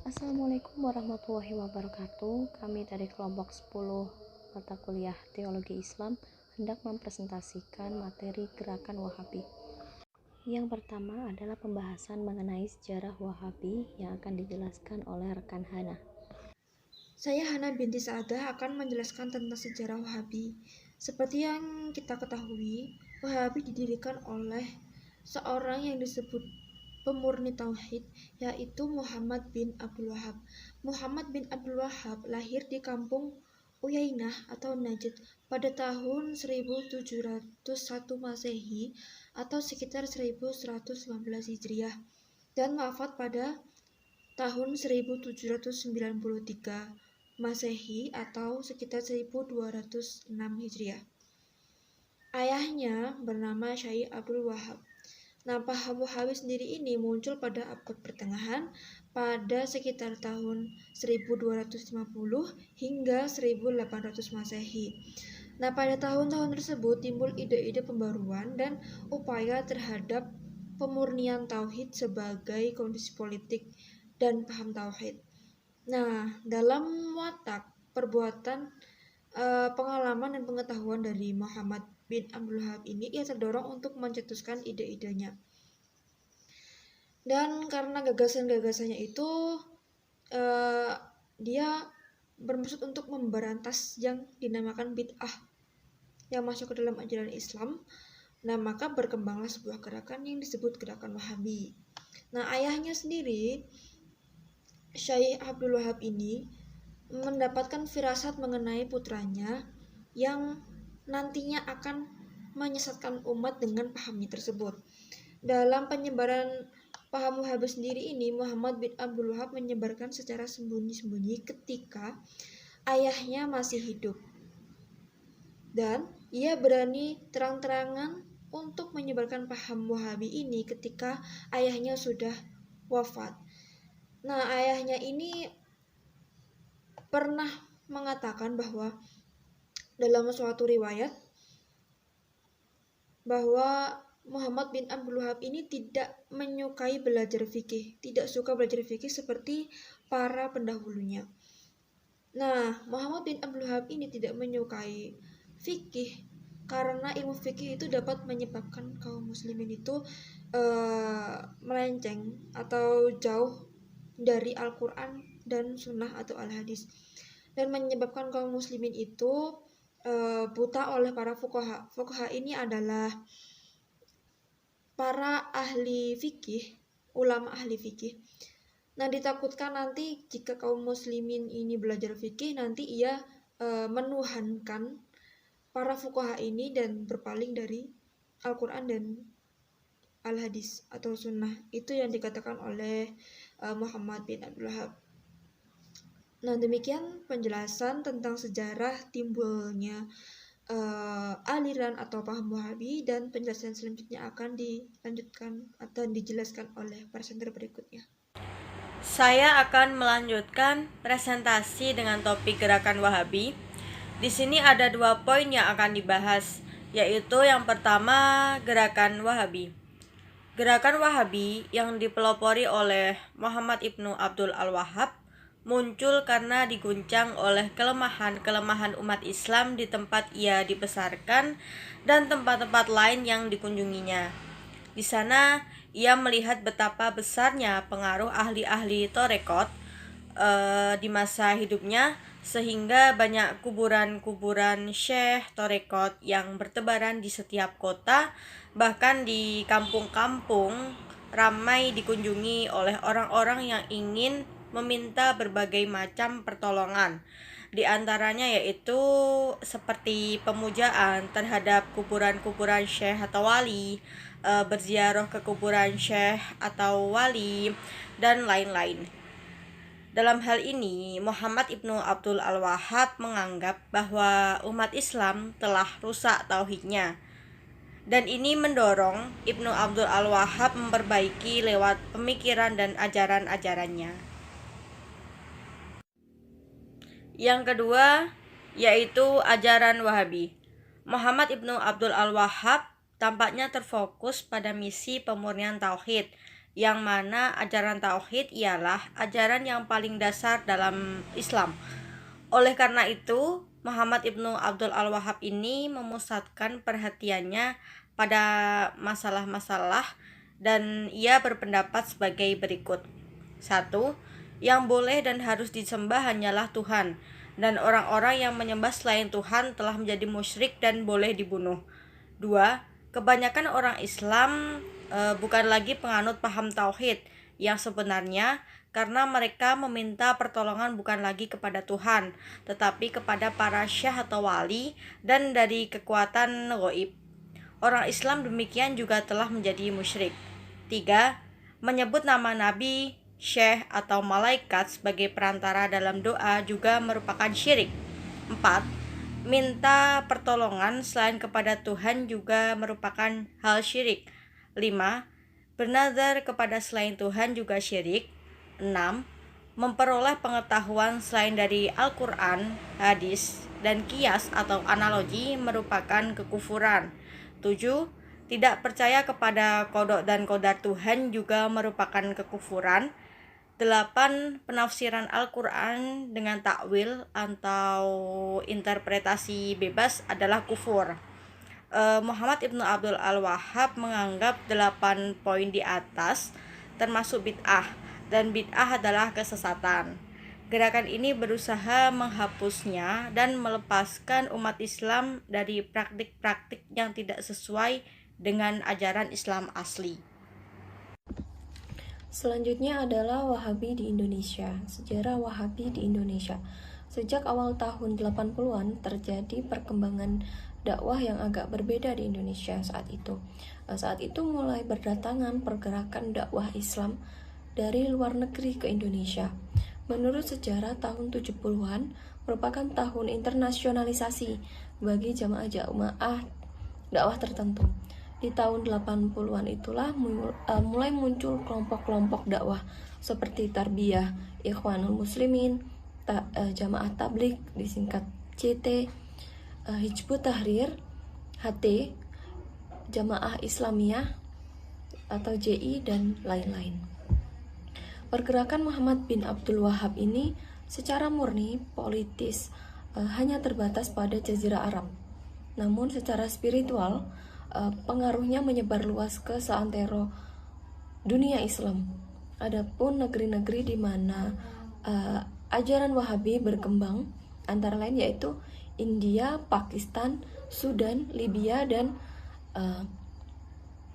Assalamualaikum warahmatullahi wabarakatuh. Kami dari kelompok 10 mata kuliah Teologi Islam hendak mempresentasikan materi gerakan Wahabi. Yang pertama adalah pembahasan mengenai sejarah Wahabi yang akan dijelaskan oleh rekan Hana. Saya Hana binti Saadah akan menjelaskan tentang sejarah Wahabi. Seperti yang kita ketahui, Wahabi didirikan oleh seorang yang disebut pemurni tauhid, yaitu Muhammad bin Abdul Wahab. Muhammad bin Abdul Wahab lahir di kampung Uyainah atau Najd pada tahun 1701 Masehi atau sekitar 1115 Hijriah dan wafat pada tahun 1793 Masehi atau sekitar 1206 Hijriah. Ayahnya bernama Syekh Abdul Wahab. Nah, paham Wahabi sendiri ini muncul pada abad pertengahan pada sekitar tahun 1250 hingga 1800 Masehi. Nah, pada tahun-tahun tersebut timbul ide-ide pembaruan dan upaya terhadap pemurnian tauhid sebagai kondisi politik dan paham tauhid. Nah, dalam watak perbuatan, pengalaman dan pengetahuan dari Muhammad bin Abdul Wahab ini, ia terdorong untuk mencetuskan ide-idenya. Dan karena gagasan-gagasannya itu, dia bermaksud untuk memberantas yang dinamakan bid'ah yang masuk ke dalam ajaran Islam. Nah, maka berkembanglah sebuah gerakan yang disebut gerakan Wahabi. Nah, ayahnya sendiri, Syekh Abdul Wahab ini mendapatkan firasat mengenai putranya yang nantinya akan menyesatkan umat dengan pahamnya tersebut. Dalam penyebaran paham Wahabi sendiri ini, Muhammad bin Abdul Wahab menyebarkan secara sembunyi-sembunyi ketika ayahnya masih hidup. Dan ia berani terang-terangan untuk menyebarkan paham Wahabi ini ketika ayahnya sudah wafat. Nah, ayahnya ini pernah mengatakan bahwa dalam suatu riwayat bahwa Muhammad bin Abdul Wahab ini tidak menyukai belajar fikih, tidak suka belajar fikih seperti para pendahulunya. Nah, Muhammad bin Abdul Wahab ini tidak menyukai fikih karena ilmu fikih itu dapat menyebabkan kaum muslimin itu melenceng atau jauh dari Al-Quran dan Sunnah atau Al-Hadis, dan menyebabkan kaum muslimin itu buta oleh para fuqaha. Fuqaha ini adalah para ahli fikih, ulama ahli fikih. Nah, ditakutkan nanti jika kaum muslimin ini belajar fikih, nanti ia menuhankan para fuqaha ini dan berpaling dari Al-Quran dan Al-Hadis atau Sunnah. Itu yang dikatakan oleh Muhammad bin Abdul Wahab. Nah, demikian penjelasan tentang sejarah timbulnya aliran atau paham Wahabi, dan penjelasan selanjutnya akan dilanjutkan atau dijelaskan oleh presenter berikutnya. Saya akan melanjutkan presentasi dengan topik gerakan Wahabi. Di sini ada 2 poin yang akan dibahas, yaitu yang pertama gerakan Wahabi. Gerakan Wahabi yang dipelopori oleh Muhammad ibnu Abdul Al-Wahhab muncul karena diguncang oleh kelemahan-kelemahan umat Islam di tempat ia dibesarkan dan tempat-tempat lain yang dikunjunginya. Di sana ia melihat betapa besarnya pengaruh ahli-ahli torekot di masa hidupnya, sehingga banyak kuburan-kuburan syekh torekot yang bertebaran di setiap kota, bahkan di kampung-kampung ramai dikunjungi oleh orang-orang yang ingin meminta berbagai macam pertolongan. Di antaranya yaitu seperti pemujaan terhadap kuburan-kuburan syekh atau wali, berziarah ke kuburan syekh atau wali, dan lain-lain. Dalam hal ini, Muhammad ibnu Abdul Al-Wahhab menganggap bahwa umat Islam telah rusak tauhidnya, dan ini mendorong Ibnu Abdul Al-Wahhab memperbaiki lewat pemikiran dan ajaran-ajarannya. Yang kedua yaitu ajaran Wahabi. Muhammad ibnu Abdul Al-Wahhab tampaknya terfokus pada misi pemurnian tauhid yang mana ajaran tauhid ialah ajaran yang paling dasar dalam Islam. Oleh karena itu, Muhammad Ibnu Abdul Al-Wahhab ini memusatkan perhatiannya pada masalah-masalah dan ia berpendapat sebagai berikut. 1. Yang boleh dan harus disembah hanyalah Tuhan, dan orang-orang yang menyembah selain Tuhan telah menjadi musyrik dan boleh dibunuh. 2. Kebanyakan orang Islam bukan lagi penganut paham tauhid yang sebenarnya, karena mereka meminta pertolongan bukan lagi kepada Tuhan, tetapi kepada para syekh atau wali dan dari kekuatan gaib. Orang Islam demikian juga telah menjadi musyrik. 3. Menyebut nama nabi, syekh atau malaikat sebagai perantara dalam doa juga merupakan syirik. 4. Minta pertolongan selain kepada Tuhan juga merupakan hal syirik. 5. Bernazar kepada selain Tuhan juga syirik. 6. Memperoleh pengetahuan selain dari Al-Quran, hadis, dan qiyas atau analogi merupakan kekufuran. 7. Tidak percaya kepada qada dan qadar Tuhan juga merupakan kekufuran. 8. Penafsiran Al-Quran dengan takwil atau interpretasi bebas adalah kufur. Muhammad Ibnu Abdul Al-Wahhab menganggap 8 poin di atas termasuk bid'ah, dan bid'ah adalah kesesatan. Gerakan ini berusaha menghapusnya dan melepaskan umat Islam dari praktik-praktik yang tidak sesuai dengan ajaran Islam asli. Selanjutnya adalah Wahabi di Indonesia. Sejarah Wahabi di Indonesia. Sejak awal tahun 80-an terjadi perkembangan dakwah yang agak berbeda di Indonesia saat itu. Saat itu mulai berdatangan pergerakan dakwah Islam dari luar negeri ke Indonesia. Menurut sejarah, tahun 70-an merupakan tahun internasionalisasi bagi jamaah dakwah tertentu. Di tahun 80-an itulah mulai muncul kelompok-kelompok dakwah seperti Tarbiyah, Ikhwanul Muslimin, Jamaah Tabligh disingkat CT, Hizbut Tahrir, HT, Jamaah Islamiyah atau JI, dan lain-lain. Pergerakan Muhammad bin Abdul Wahhab ini secara murni politis hanya terbatas pada Jazirah Arab. Namun secara spiritual pengaruhnya menyebar luas ke seantero dunia Islam. Adapun negeri-negeri di mana ajaran Wahabi berkembang antara lain yaitu India, Pakistan, Sudan, Libya, dan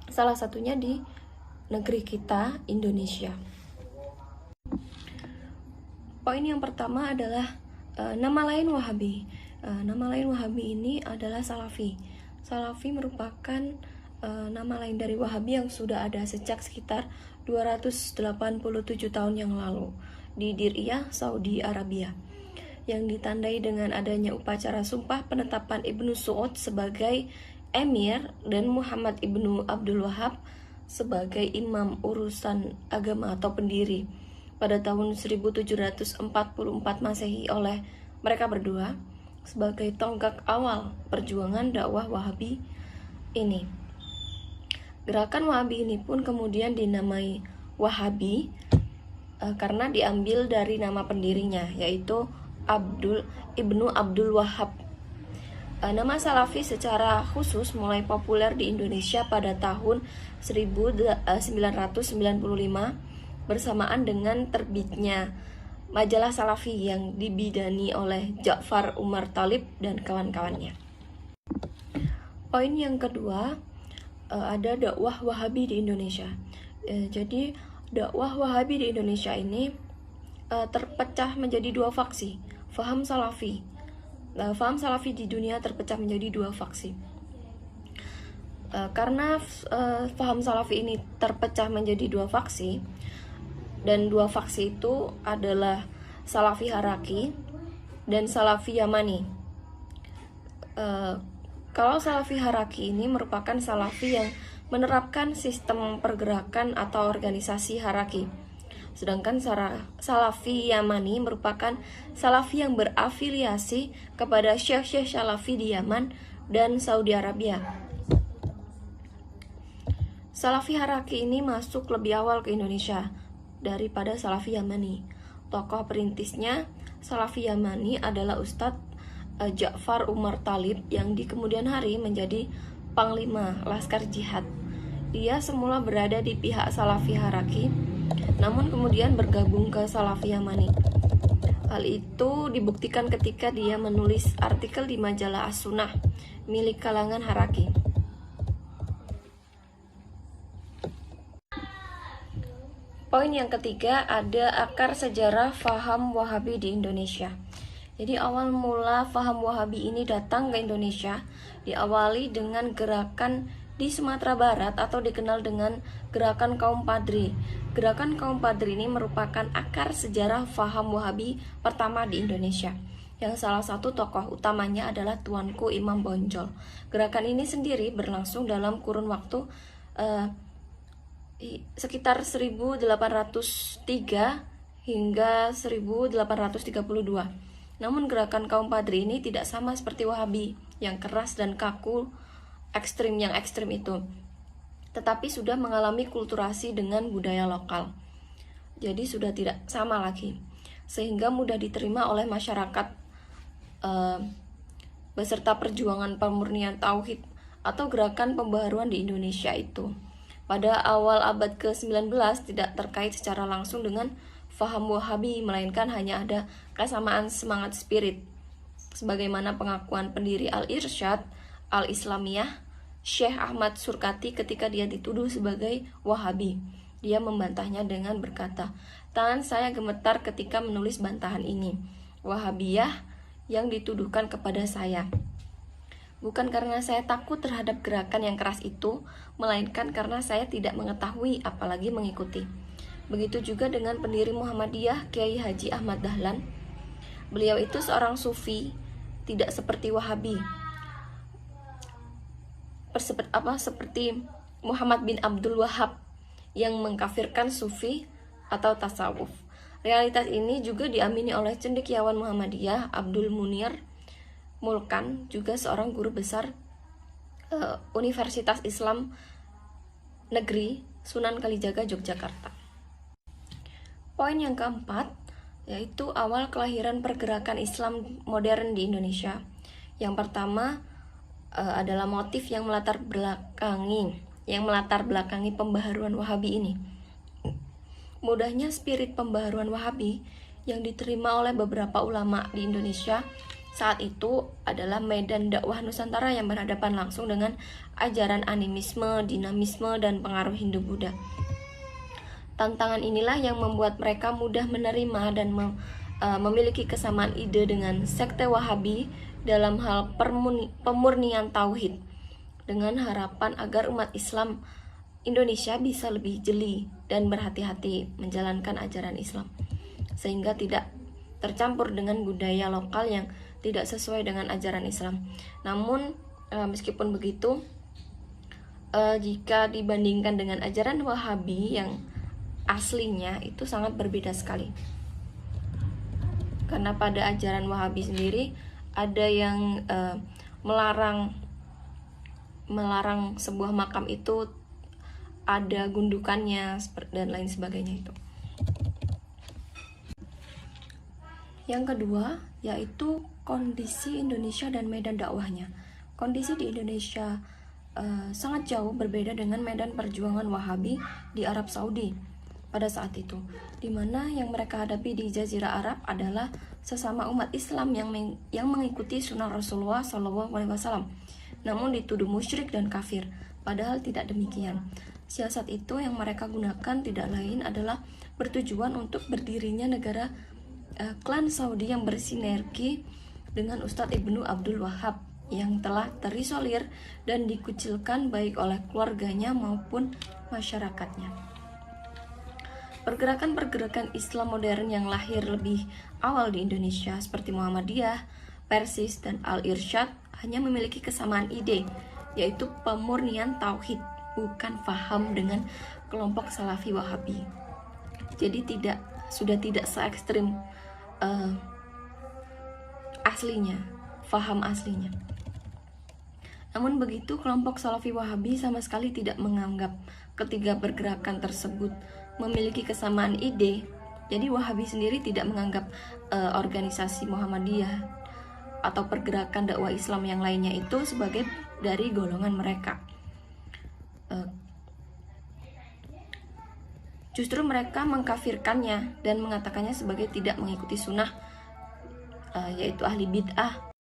salah satunya di negeri kita, Indonesia. Poin yang pertama adalah nama lain Wahabi. Nama lain Wahabi ini adalah Salafi. Salafi merupakan nama lain dari Wahabi yang sudah ada sejak sekitar 287 tahun yang lalu di Diriyah, Saudi Arabia, yang ditandai dengan adanya upacara sumpah penetapan Ibnu Saud sebagai emir dan Muhammad Ibnu Abdul Wahhab sebagai imam urusan agama atau pendiri pada tahun 1744 Masehi oleh mereka berdua sebagai tonggak awal perjuangan dakwah Wahabi ini. Gerakan Wahabi ini pun kemudian dinamai Wahabi karena diambil dari nama pendirinya yaitu Ibnu Abdul Wahhab. Nama Salafi secara khusus mulai populer di Indonesia pada tahun 1995 bersamaan dengan terbitnya majalah Salafi yang dibidani oleh Ja'far Umar Thalib dan kawan-kawannya. Poin yang kedua, ada dakwah Wahabi di Indonesia. Jadi dakwah Wahabi di Indonesia ini terpecah menjadi dua faksi. Faham Salafi di dunia terpecah menjadi dua faksi. Karena faham Salafi ini terpecah menjadi dua faksi, dan dua faksi itu adalah Salafi Haraki dan Salafi Yamani. Kalau Salafi Haraki ini merupakan Salafi yang menerapkan sistem pergerakan atau organisasi Haraki. Sedangkan Salafi Yamani merupakan Salafi yang berafiliasi kepada Syekh-Syekh Salafi di Yaman dan Saudi Arabia. Salafi Haraki ini masuk lebih awal ke Indonesia daripada Salafi Yamani. Tokoh perintisnya Salafi Yamani adalah Ustadz Ja'far Umar Talib yang di kemudian hari menjadi Panglima Laskar Jihad. Ia semula berada di pihak Salafi Haraki, namun kemudian bergabung ke Salafi Yamani. Hal itu dibuktikan ketika dia menulis artikel di majalah As-Sunnah milik kalangan Haraki. Poin yang ketiga, ada akar sejarah faham Wahabi di Indonesia. Jadi awal mula faham Wahabi ini datang ke Indonesia diawali dengan gerakan di Sumatera Barat atau dikenal dengan gerakan kaum Padri. Gerakan kaum Padri ini merupakan akar sejarah faham Wahabi pertama di Indonesia, yang salah satu tokoh utamanya adalah Tuanku Imam Bonjol. Gerakan ini sendiri berlangsung dalam kurun waktu sekitar 1803 hingga 1832. Namun gerakan kaum Padri ini tidak sama seperti Wahabi yang keras dan kaku yang ekstrim itu, tetapi sudah mengalami kulturasi dengan budaya lokal. Jadi sudah tidak sama lagi, sehingga mudah diterima oleh masyarakat beserta perjuangan pemurnian tauhid atau gerakan pembaharuan di Indonesia itu. Pada awal abad ke-19 tidak terkait secara langsung dengan faham Wahabi, melainkan hanya ada kesamaan semangat spirit. Sebagaimana pengakuan pendiri Al-Irsyad Al-Islamiyah, Syekh Ahmad Surkati ketika dia dituduh sebagai Wahabi. Dia membantahnya dengan berkata, "Tangan saya gemetar ketika menulis bantahan ini. Wahabiyah yang dituduhkan kepada saya. Bukan karena saya takut terhadap gerakan yang keras itu, melainkan karena saya tidak mengetahui apalagi mengikuti." Begitu juga dengan pendiri Muhammadiyah, Kiai Haji Ahmad Dahlan. Beliau itu seorang sufi, tidak seperti Wahabi. Seperti Muhammad bin Abdul Wahab yang mengkafirkan sufi atau tasawuf. Realitas ini juga diamini oleh cendekiawan Muhammadiyah Abdul Munir Mulkan, juga seorang guru besar Universitas Islam Negeri Sunan Kalijaga, Yogyakarta. Poin yang keempat, yaitu awal kelahiran pergerakan Islam modern di Indonesia. Yang pertama adalah motif yang melatar belakangi pembaharuan Wahabi ini. Mudahnya spirit pembaharuan Wahabi yang diterima oleh beberapa ulama di Indonesia saat itu adalah medan dakwah Nusantara yang berhadapan langsung dengan ajaran animisme, dinamisme, dan pengaruh Hindu-Buddha. Tantangan inilah yang membuat mereka mudah menerima dan memiliki kesamaan ide dengan sekte Wahabi dalam hal pemurnian tauhid, dengan harapan agar umat Islam Indonesia bisa lebih jeli dan berhati-hati menjalankan ajaran Islam, sehingga tidak tercampur dengan budaya lokal yang tidak sesuai dengan ajaran Islam. Namun meskipun begitu, jika dibandingkan dengan ajaran Wahabi yang aslinya, itu sangat berbeda sekali. Karena pada ajaran Wahabi sendiri ada yang melarang sebuah makam itu ada gundukannya dan lain sebagainya itu. Yang kedua, yaitu kondisi Indonesia dan medan dakwahnya. Kondisi di Indonesia sangat jauh berbeda dengan medan perjuangan Wahabi di Arab Saudi pada saat itu, di mana yang mereka hadapi di Jazirah Arab adalah sesama umat Islam yang mengikuti sunnah Rasulullah SAW, namun dituduh musyrik dan kafir, padahal tidak demikian. Siasat itu yang mereka gunakan tidak lain adalah bertujuan untuk berdirinya negara klan Saudi yang bersinergi dengan Ustadz Ibnu Abdul Wahab yang telah terisolir dan dikucilkan baik oleh keluarganya maupun masyarakatnya. Pergerakan-pergerakan Islam modern yang lahir lebih awal di Indonesia seperti Muhammadiyah, Persis, dan Al-Irsyad hanya memiliki kesamaan ide, yaitu pemurnian tauhid, bukan faham dengan kelompok Salafi Wahabi. Jadi sudah tidak se-ekstrim aslinya, faham aslinya. Namun begitu, kelompok Salafi Wahabi sama sekali tidak menganggap ketiga pergerakan tersebut memiliki kesamaan ide. Jadi Wahabi sendiri tidak menganggap organisasi Muhammadiyah atau pergerakan dakwah Islam yang lainnya itu sebagai dari golongan mereka. Justru mereka mengkafirkannya dan mengatakannya sebagai tidak mengikuti sunnah, yaitu ahli bid'ah.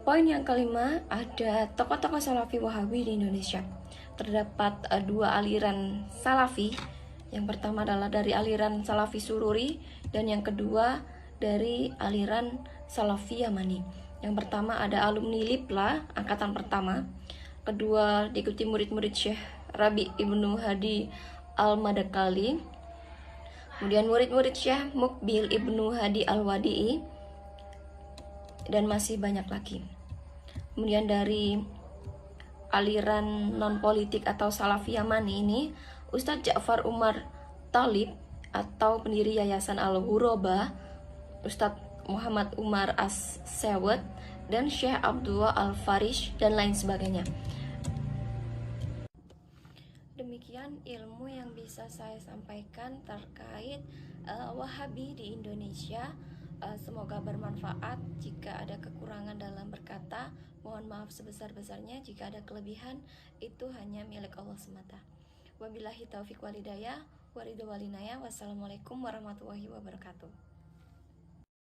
Poin yang kelima, ada tokoh-tokoh Salafi Wahabi di Indonesia. Terdapat dua aliran Salafi. Yang pertama adalah dari aliran Salafi Sururi, dan yang kedua dari aliran Salafi Yamani. Yang pertama ada alumni Lipla, angkatan pertama. Kedua diikuti murid-murid Syekh Rabi Ibnu Hadi Al-Madakali. Kemudian murid-murid Syekh Mukbil Ibnu Hadi Al-Wadi'i, dan masih banyak lagi. Kemudian dari aliran non-politik atau Salafi Yamani ini, Ustadz Ja'far Umar Talib atau pendiri Yayasan Al-Ghuraba, Ustadz Muhammad Umar As-Sewet, dan Syekh Abdullah Al-Farish, dan lain sebagainya. Demikian ilmu yang bisa saya sampaikan terkait Wahabi di Indonesia. Semoga bermanfaat. Jika ada kekurangan dalam berkata, mohon maaf sebesar-besarnya. Jika ada kelebihan, itu hanya milik Allah semata. Wabillahi taufiq walhidayah, waridho walinaya. Wassalamualaikum warahmatullahi wabarakatuh.